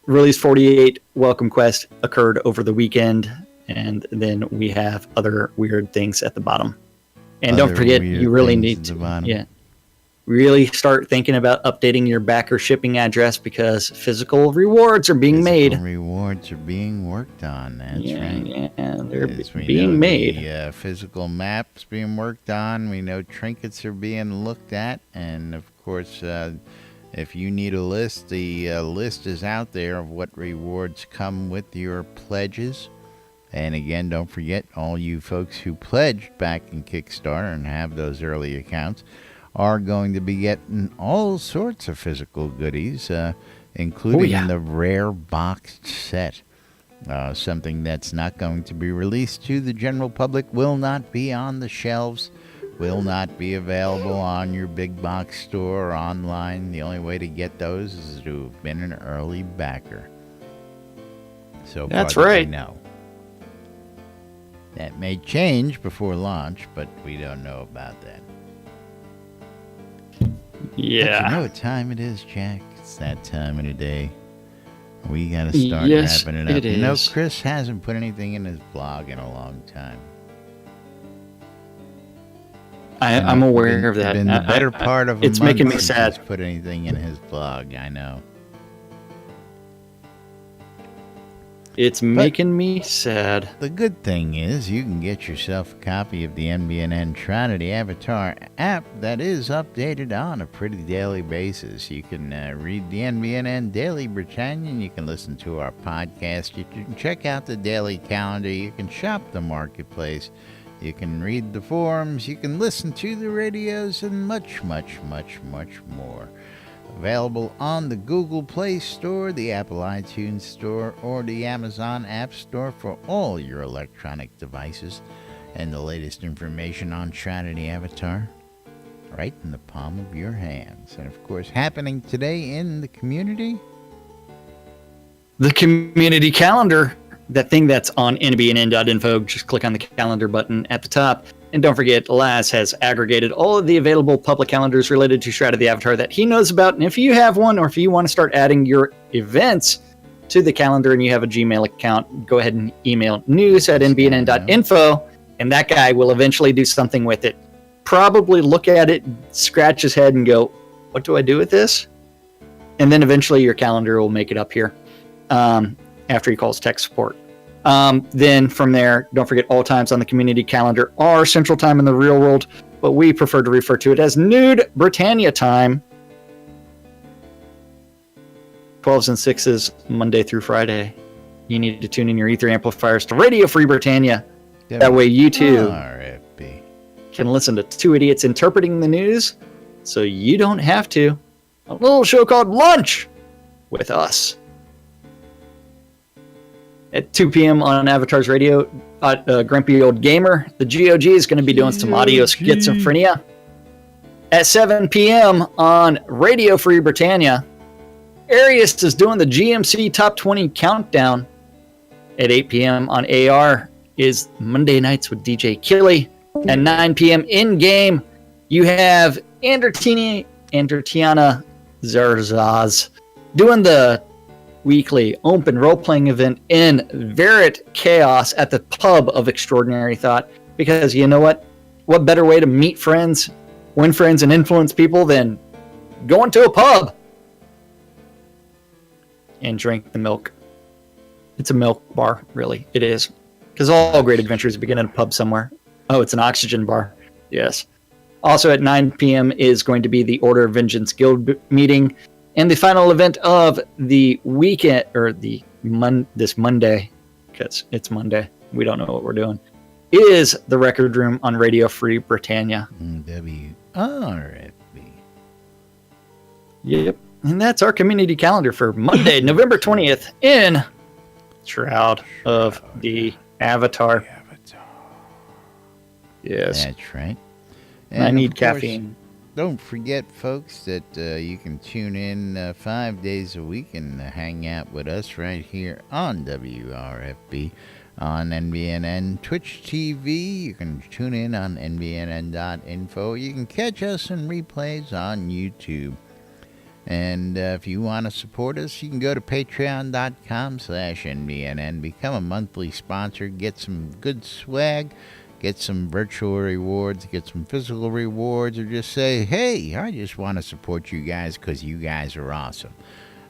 Release 48 Welcome Quest occurred over the weekend, and then we have other weird things at the bottom. And don't forget, you really need to really start thinking about updating your backer shipping address because physical rewards are being made. Rewards are being worked on. That's right. Yeah, they're As we being know, made. The physical maps being worked on. We know trinkets are being looked at, and of course, if you need a list, the list is out there of what rewards come with your pledges. And again, don't forget, all you folks who pledged back in Kickstarter and have those early accounts are going to be getting all sorts of physical goodies. including the rare boxed set. Something that's not going to be released to the general public, will not be on the shelves, will not be available on your big box store or online. The only way to get those is to have been an early backer. So that's far, right. No. That may change before launch, but we don't know about that. Yeah. But you know what time it is, Jack? It's that time of the day. We got to start wrapping it up. It is. Chris hasn't put anything in his blog in a long time. I'm aware of that. Been the better part of a it's month making me since sad. he's put anything in his blog. I know. It's making me sad. The good thing is you can get yourself a copy of the NBNN Shroud the Avatar app that is updated on a pretty daily basis. You can read the NBNN Daily Britannia, and you can listen to our podcast. You can check out the daily calendar. You can shop the marketplace. You can read the forums. You can listen to the radios and much, much, much, much more. Available on the Google Play Store, the Apple iTunes Store, or the Amazon App Store for all your electronic devices. And the latest information on Shroud the Avatar right in the palm of your hands. And of course, happening today in the community. The community calendar, that thing that's on nbnn.info. Just click on the calendar button at the top. And don't forget, Laz has aggregated all of the available public calendars related to Shroud of the Avatar that he knows about. And if you have one, or if you want to start adding your events to the calendar and you have a Gmail account, go ahead and email news@nbnn.info, and that guy will eventually do something with it. Probably look at it, scratch his head, and go, what do I do with this? And then eventually your calendar will make it up here after he calls tech support. Then from there, don't forget all times on the community calendar are Central Time in the real world, but we prefer to refer to it as Nude Britannia time. 12s and 6s, Monday through Friday. You need to tune in your ether amplifiers to Radio Free Britannia. That way you too RFB. can listen to two idiots interpreting the news, so you don't have to. A little show called Lunch with us. At 2 p.m. on Avatar's Radio, Grumpy Old Gamer, the GOG is going to be doing some audio schizophrenia. At 7 p.m. on Radio Free Britannia, Arius is doing the GMC Top 20 Countdown. At 8 p.m. on AR is Monday Nights with DJ Killy. At 9 p.m. in-game, you have Andertiana Zarzaz doing the weekly open role-playing event in Verit Chaos at the Pub of Extraordinary Thought. Because you know what? What better way to meet friends, win friends, and influence people than going to a pub and drink the milk. It's a milk bar, really. It is. Because all great adventures begin in a pub somewhere. Oh, it's an oxygen bar. Yes. Also at 9 p.m. is going to be the Order of Vengeance Guild meeting. And the final event of the weekend, or this Monday, because it's Monday, we don't know what we're doing, is the Record Room on Radio Free Britannia. WRFB. Yep. And that's our community calendar for Monday, November 20th in Shroud of the Avatar. Yes. That's right. And I need of course, caffeine. Don't forget, folks, that you can tune in 5 days a week and hang out with us right here on WRFB, on NBNN Twitch TV. You can tune in on NBNN.info. You can catch us in replays on YouTube. And if you want to support us, you can go to patreon.com/NBNN, become a monthly sponsor, get some good swag, get some virtual rewards, get some physical rewards, or just say, hey, I just want to support you guys because you guys are awesome.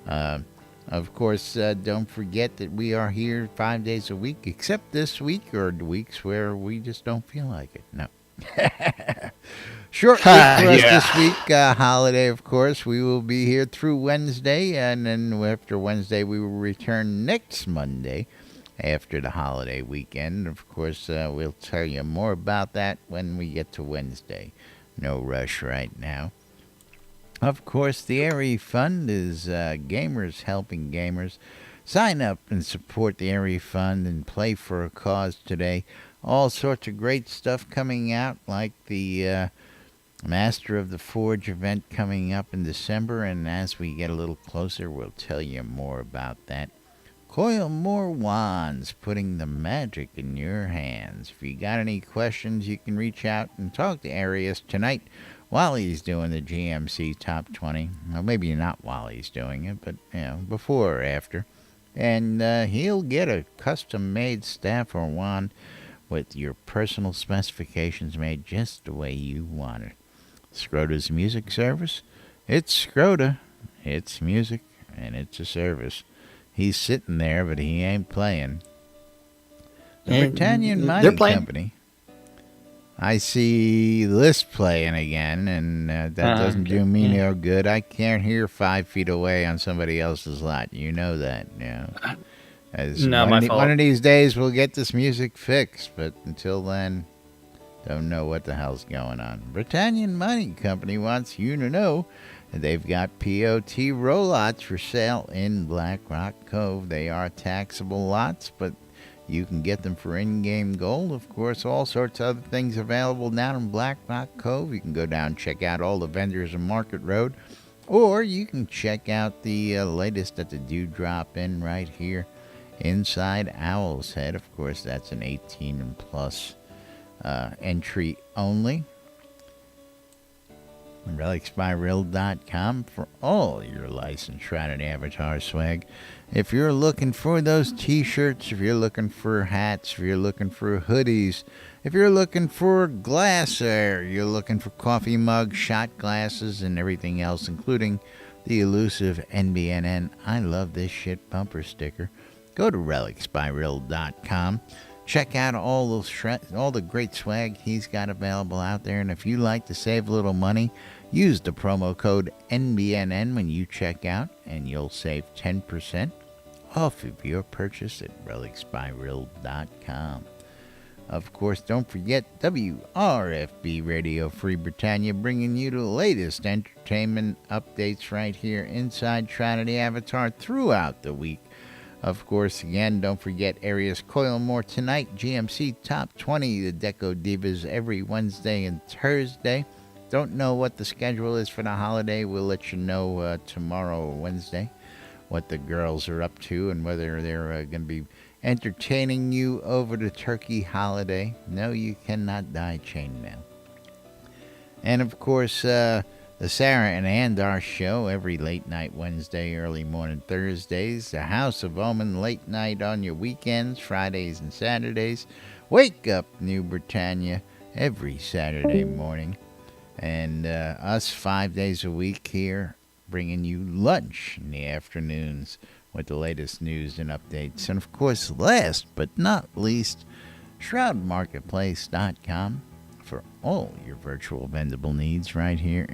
Of course, don't forget that we are here 5 days a week, except this week or the weeks where we just don't feel like it. No. Short week for us this week, holiday, of course. We will be here through Wednesday, and then after Wednesday, we will return next Monday after the holiday weekend. Of course, we'll tell you more about that when we get to Wednesday. No rush right now. Of course, the Area Fund is gamers helping gamers. Sign up and support the Area Fund and play for a cause today. All sorts of great stuff coming out, like the Master of the Forge event coming up in December, and as we get a little closer, we'll tell you more about that. Coil more wands, putting the magic in your hands. If you got any questions, you can reach out and talk to Arius tonight while he's doing the GMC Top 20. Well, maybe not while he's doing it, but before or after. And he'll get a custom-made staff or wand with your personal specifications made just the way you want it. Scrota's music service. It's Scrota. It's music, and it's a service. He's sitting there, but he ain't playing. The Britannian Mining Company. I see this playing again, and that doesn't do me no good. I can't hear 5 feet away on somebody else's lot. You know that. One of these days, we'll get this music fixed, but until then, don't know what the hell's going on. Britannian Mining Company wants you to know they've got POT roll-lots for sale in Black Rock Cove. They are taxable lots, but you can get them for in-game gold. Of course, all sorts of other things available down in Black Rock Cove. You can go down and check out all the vendors on Market Road, or you can check out the latest at the Dewdrop Inn right here inside Owl's Head. Of course, that's an 18 and plus entry only. RelicsByRill.com for all your licensed Shrouded Avatar swag. If you're looking for those t-shirts, if you're looking for hats, if you're looking for hoodies, if you're looking for glassware, you're looking for coffee mugs, shot glasses, and everything else, including the elusive NBNN I Love This Shit bumper sticker, go to RelicsByRill.com. Check out all the great swag he's got available out there. And if you like to save a little money, use the promo code NBNN when you check out, and you'll save 10% off of your purchase at RelicsByRill.com. Of course, don't forget WRFB Radio Free Britannia, bringing you the latest entertainment updates right here inside Shrouded Avatar throughout the week. Of course, again, don't forget Arius Coil More tonight, GMC Top 20, the Deco Divas every Wednesday and Thursday. Don't know what the schedule is for the holiday. We'll let you know tomorrow or Wednesday what the girls are up to and whether they're going to be entertaining you over the turkey holiday. No, you cannot die chainmail. And, of course, the Sarah and Andar Show every late night Wednesday, early morning Thursdays. The House of Omen late night on your weekends, Fridays and Saturdays. Wake Up New Britannia every Saturday morning. And us 5 days a week here, bringing you lunch in the afternoons with the latest news and updates. And, of course, last but not least, ShroudMarketplace.com. for all your virtual vendable needs right here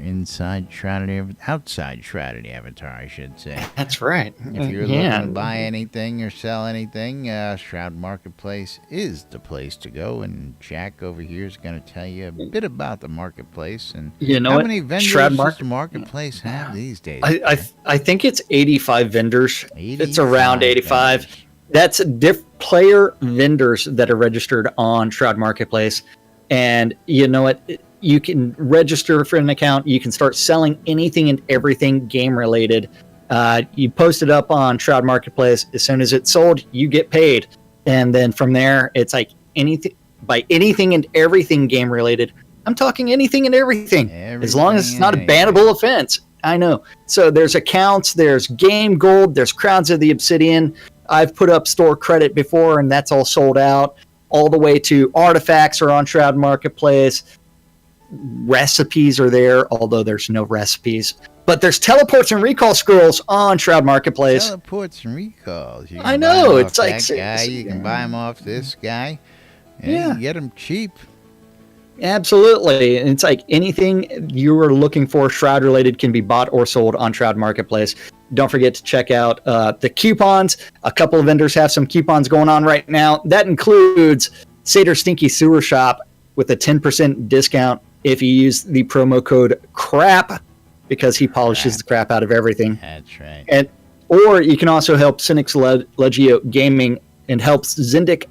outside Shrouded Avatar, I should say. That's right. If you're looking to buy anything or sell anything, Shroud Marketplace is the place to go. And Jack over here is going to tell you a bit about the marketplace and how many vendors does the marketplace have these days. I think it's 85 vendors. 85 it's around 85. vendors. That's player vendors that are registered on Shroud Marketplace. And you know what? You can register for an account. You can start selling anything and everything game related. You post it up on Shroud Marketplace. As soon as it's sold, you get paid. And then from there, it's like anything and everything game related. I'm talking anything and everything as long as it's not a bannable offense. I know. So there's accounts, there's game gold, there's Crowns of the Obsidian. I've put up store credit before, and that's all sold out. All the way to artifacts are on Shroud Marketplace. Recipes are there, although there's no recipes. But there's teleports and recall scrolls on Shroud Marketplace. Teleports and recalls. You can I know. buy 'em It's off like that guy. You can buy them off this guy. And you can get them cheap. Absolutely. And it's like anything you are looking for Shroud related can be bought or sold on Shroud Marketplace. Don't forget to check out the coupons. A couple of vendors have some coupons going on right now. That includes Seder Stinky Sewer Shop with a 10% discount if you use the promo code CRAP because he polishes the crap out of everything. That's right. Or you can also help Cynic's Legio Gaming and helps Zindic,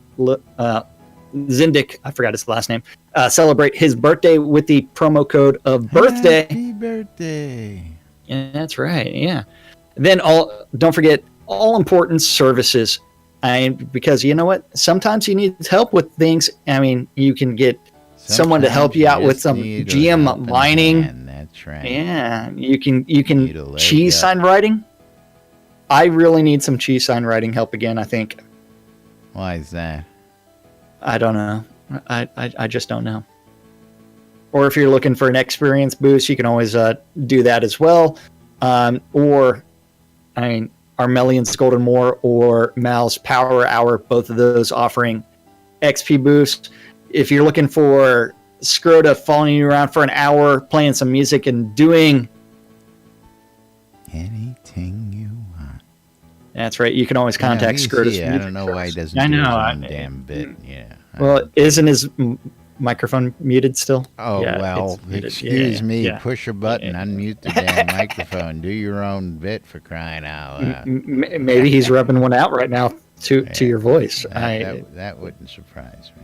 I forgot his last name, celebrate his birthday with the promo code of birthday. Happy birthday. Yeah, that's right. Yeah. Then don't forget all important services. Because you know what? Sometimes you need help with things. I mean, you can get someone to help you out with some GM mining. That's right. Yeah, you can cheese sign writing. I really need some cheese sign writing help again, I think. Why is that? I don't know. I just don't know. Or if you're looking for an experience boost, you can always do that as well. Armelian's Golden Moor or Mal's Power Hour, both of those offering XP boost. If you're looking for Scrota following you around for an hour, playing some music and doing anything you want. That's right. You can always contact Scrota's. I don't know why he doesn't do his own damn bit. Yeah. Well, isn't his microphone muted still? Oh, yeah, well, excuse me. Yeah. Push a button, unmute the damn microphone. Do your own bit, for crying out loud. Maybe he's rubbing one out right now to your voice. That wouldn't surprise me.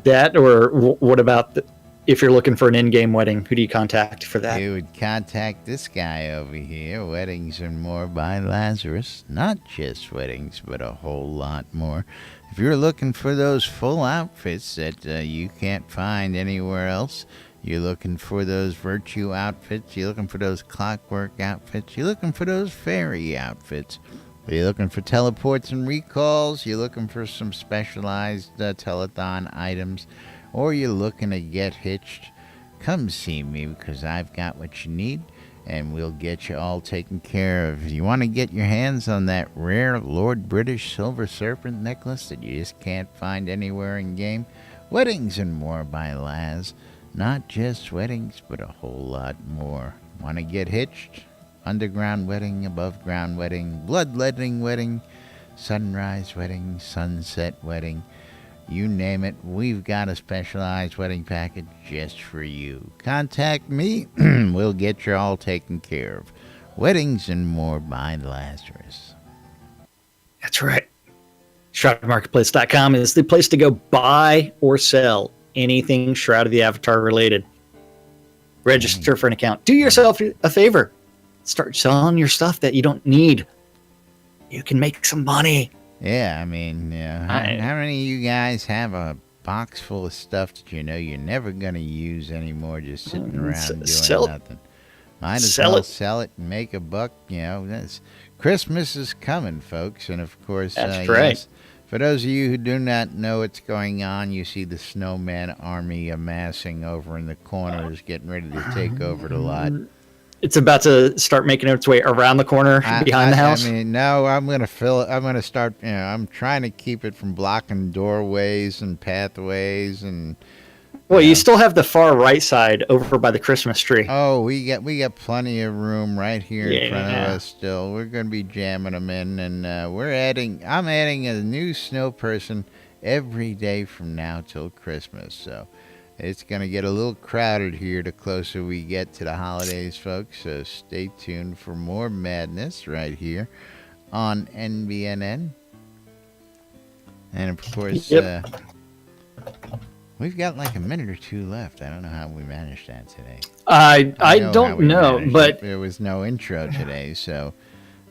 That, or what about if you're looking for an in-game wedding, who do you contact for that? You would contact this guy over here, Weddings and More by Lazarus. Not just weddings, but a whole lot more. If you're looking for those full outfits that you can't find anywhere else, you're looking for those virtue outfits, you're looking for those clockwork outfits, you're looking for those fairy outfits, you're looking for teleports and recalls, you're looking for some specialized telethon items, or you're looking to get hitched, come see me because I've got what you need. And we'll get you all taken care of. If you want to get your hands on that rare Lord British Silver Serpent necklace that you just can't find anywhere in game, Weddings and More by Laz. Not just weddings, but a whole lot more. Want to get hitched? Underground wedding, above ground wedding, bloodletting wedding, sunrise wedding, sunset wedding. You name it, we've got a specialized wedding package just for you. Contact me, we'll get you all taken care of. Weddings and More by Lazarus. That's right. ShroudMarketplace.com is the place to go buy or sell anything Shroud of the Avatar related. Register for an account. Do yourself a favor. Start selling your stuff that you don't need. You can make some money. Yeah, I mean, how many of you guys have a box full of stuff that you know you're never going to use anymore, just sitting around doing nothing? Might as well sell it and make a buck. Christmas is coming, folks, and of course, that's right. Yes, for those of you who do not know what's going on, you see the snowman army amassing over in the corners, getting ready to take over the lot. It's about to start making its way around the corner behind the house. I mean, no, I'm going to fill it. I'm going to start, I'm trying to keep it from blocking doorways and pathways and. Well, you still have the far right side over by the Christmas tree. Oh, we got plenty of room right here in front of us still. We're going to be jamming them in, and I'm adding a new snow person every day from now till Christmas. So it's going to get a little crowded here the closer we get to the holidays, folks. So stay tuned for more madness right here on NBNN. And of course, we've got like a minute or two left. I don't know how we managed that today. I don't know, but there was no intro today, so.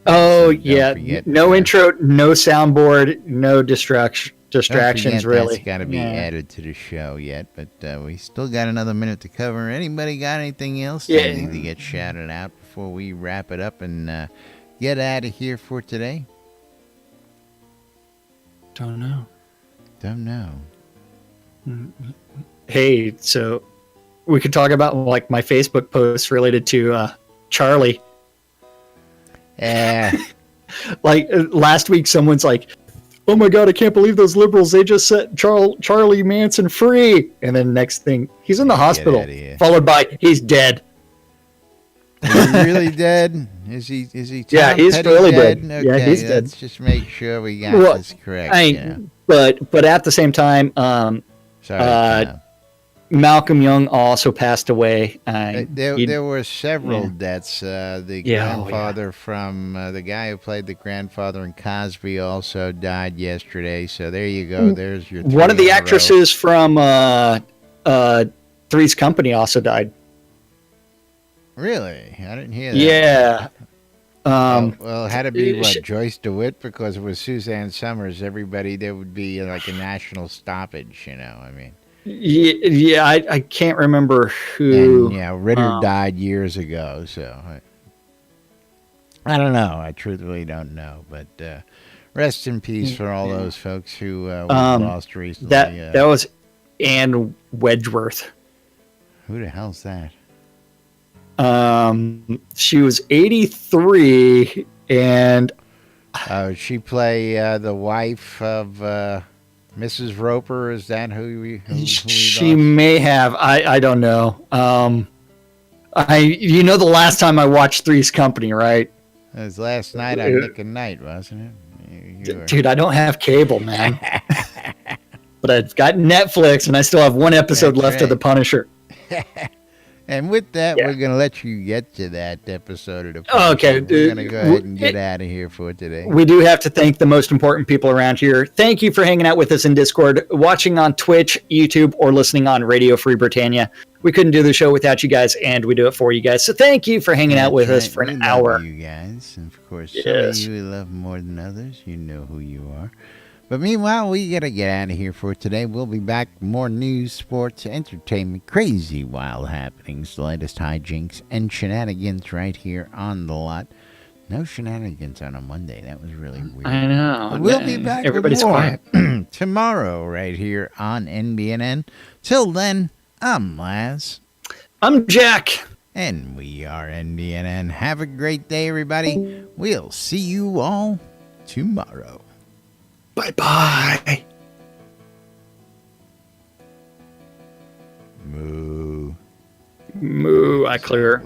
Oh yeah, no intro, no soundboard, no distractions. Really, that's got to be added to the show yet, but we still got another minute to cover. Anybody got anything else that need to get shouted out before we wrap it up and get out of here for today? Don't know. Hey, so we could talk about like my Facebook posts related to Charlie. Yeah. Like last week, someone's like, "Oh my God, I can't believe those liberals! They just set Charlie Manson free." And then next thing, he's in the hospital. Followed by, he's dead. Is he really dead? Is he? Yeah, he's really dead. Okay, yeah, he's dead. Let's just make sure we got this correct. But at the same time, sorry. Malcolm Young also passed away. There were several deaths. The Yeah, grandfather from the guy who played the grandfather in Cosby also died yesterday. So there you go. There's your one of three the in a row. actresses from Three's Company also died. Really? I didn't hear that. Yeah. Well, it had to be what, Joyce DeWitt, because it was Suzanne Summers. Everybody, there would be like a national stoppage. I mean. Yeah, I can't remember who. And Ritter died years ago, so I don't know. I truthfully don't know, but rest in peace for all those folks who we lost recently. That was Ann Wedgeworth. Who the hell's that? She was 83, and She play the wife of Mrs. Roper. Is that who we she lost? may have. I don't know. The last time I watched Three's Company, right? It was last night on Nick and Night, wasn't it? Dude, I don't have cable, man. But I've got Netflix, and I still have one episode left of The Punisher. And with that, we're going to let you get to that episode of The Punisher. Okay, we're going to go ahead and get out of here for today. We do have to thank the most important people around here. Thank you for hanging out with us in Discord, watching on Twitch, YouTube, or listening on Radio Free Britannia. We couldn't do the show without you guys, and we do it for you guys. So thank you for hanging out with us for an hour. You guys, and of course, some of you love more than others. You know who you are. But meanwhile, we got to get out of here for today. We'll be back. More news, sports, entertainment, crazy, wild happenings, the latest hijinks, and shenanigans right here on the lot. No shenanigans on a Monday. That was really weird. I know. But we'll be back Everybody's with more quiet. tomorrow right here on NBNN. Till then, I'm Laz. I'm Jack. And we are NBNN. Have a great day, everybody. We'll see you all tomorrow. Bye-bye. Moo. Moo, I clear.